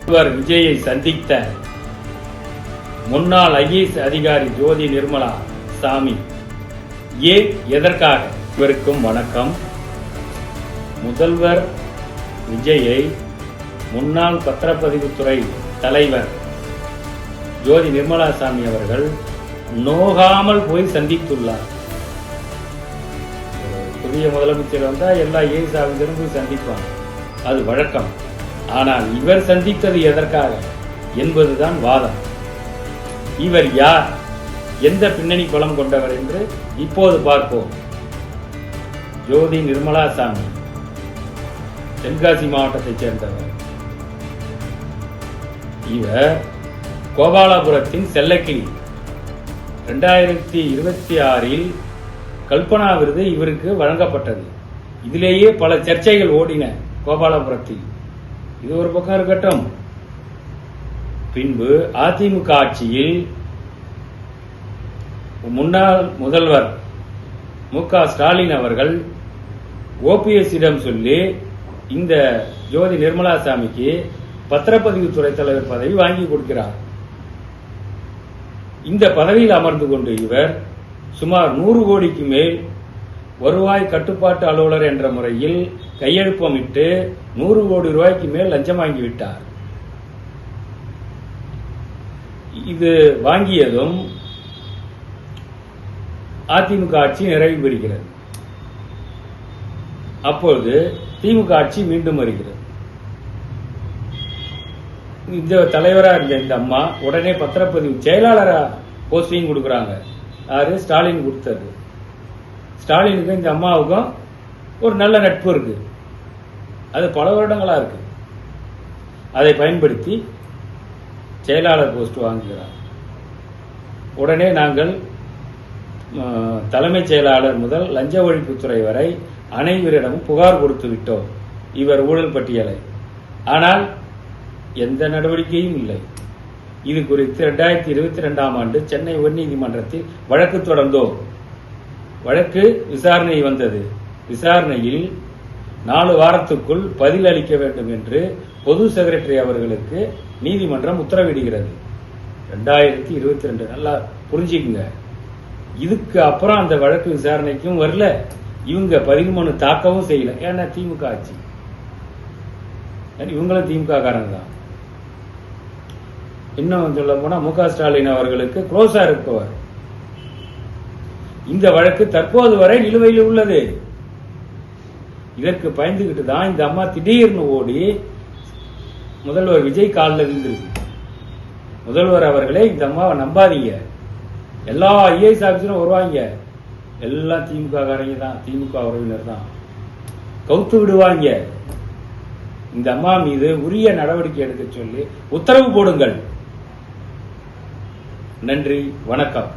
இவர் விஜயை சந்தித்த முன்னாள் ஐஏஎஸ் அதிகாரி ஜோதி நிர்மலா சாமி ஏன் எதற்காக? இவருக்கும் வணக்கம். முதல்வர் விஜயை முன்னாள் பத்திரப்பதிவுத்துறை தலைவர் ஜோதி நிர்மலா சாமி அவர்கள் நோகாமல் போய் சந்தித்துள்ளார். புதிய முதலமைச்சர் வந்தால் எல்லா ஏஎஸ் ஆஃபீஸரும் போய் சந்திப்பாங்க, அது வழக்கம். ஆனால் இவர் சந்தித்தது எதற்காக என்பதுதான் வாதம். இவர் யார், எந்த பின்னணி பலம் கொண்டவர் என்று இப்போது பார்ப்போம். ஜோதி நிர்மலா சாமி தென்காசி மாவட்டத்தைச் சேர்ந்தவர். இவர் கோபாலபுரத்தின் செல்லக்கிளி. 2026 கல்பனா விருது இவருக்கு வழங்கப்பட்டது. இதிலேயே பல சர்ச்சைகள் ஓடின கோபாலபுரத்தில். இது ஒரு பக்கம் இருக்கட்டும். பின்பு அதிமுக ஆட்சியில் முன்னாள் முதல்வர் மு.க. ஸ்டாலின் அவர்கள் ஓபிஎஸ்ஸிடம் சொல்லி இந்த ஜோதி நிர்மலா சாமிக்கு பத்திரப்பதிவுத்துறை தலைவர் பதவி வாங்கி கொடுக்கிறார். இந்த பதவியில் அமர்ந்து கொண்டு இவர் சுமார் 100 கோடிக்கு மேல் வருவாய் கட்டுப்பாட்டு அலுவலர் என்ற முறையில் கையெழுப்பமிட்டு 100 கோடி ரூபாய்க்கு மேல் லஞ்சம் வாங்கிவிட்டார். இது வாங்கியதும் அதிமுக ஆட்சி நிறைவு பெறுகிறது. அப்பொழுது திமுக ஆட்சி மீண்டும் வருகிறது. இந்த தலைவராக இருந்த இந்த அம்மா உடனே பத்திரப்பதிவு செயலாளரா போஸ்டிங் கொடுக்குறாங்க. யாரு? ஸ்டாலின் கொடுத்தது. ஸ்டாலினுக்கும் இந்த அம்மாவுக்கும் ஒரு நல்ல நட்பு இருக்கு, அது பல வருடங்களா இருக்கு. அதை பயன்படுத்தி செயலாளர் போஸ்ட் வாங்குகிறார். உடனே நாங்கள் தலைமைச் செயலாளர் முதல் லஞ்ச ஒழிப்புத்துறை வரை அனைவரிடமும் புகார் கொடுத்து விட்டோம் இவர் ஊழல் பட்டியலை. ஆனால் எந்த நடவடிக்கையும் இல்லை. இது குறித்து 2022ஆம் ஆண்டு சென்னை உயர்நீதிமன்றத்தில் வழக்கு தொடர்ந்தோம். வழக்கு விசாரணை வந்தது. விசாரணையில் 4 வாரத்துக்குள் பதில் அளிக்க வேண்டும் என்று பொது செக்ரட்டரி அவர்களுக்கு நீதிமன்றம் உத்தரவிடுகிறது. 2022. நல்லா புரிஞ்சுக்குங்க. இதுக்கு அப்புறம் அந்த வழக்கு விசாரணைக்கும் வரல, இவங்க பதில் மனு தாக்கவும் செய்யல. ஏன்னா திமுக ஆட்சி, இவங்களும் திமுக காரங்க தான். இன்னும் சொல்ல போனா மு.க. ஸ்டாலின் அவர்களுக்கு க்ளோஸா இருப்பவர். இந்த வழக்கு தற்போது வரை நிலுவையில் உள்ளது. இதற்கு பயந்துகிட்டு தான் இந்த அம்மா திடீர்னு ஓடி முதல்வர் விஜய் காலில் விழுந்திருக்கு. முதல்வர் அவர்களே, இந்த அம்மாவை நம்பாதீங்க, எல்லா ஐஏஎஸ் ஆபீஸரும் வருவாங்க, எல்லாம் திமுக காரங்க தான், திமுக உறவினர் தான், கவுத்து விடுவாங்க. இந்த அம்மா மீது உரிய நடவடிக்கை எடுக்க சொல்லி உத்தரவு போடுங்கள். நன்றி, வணக்கம்.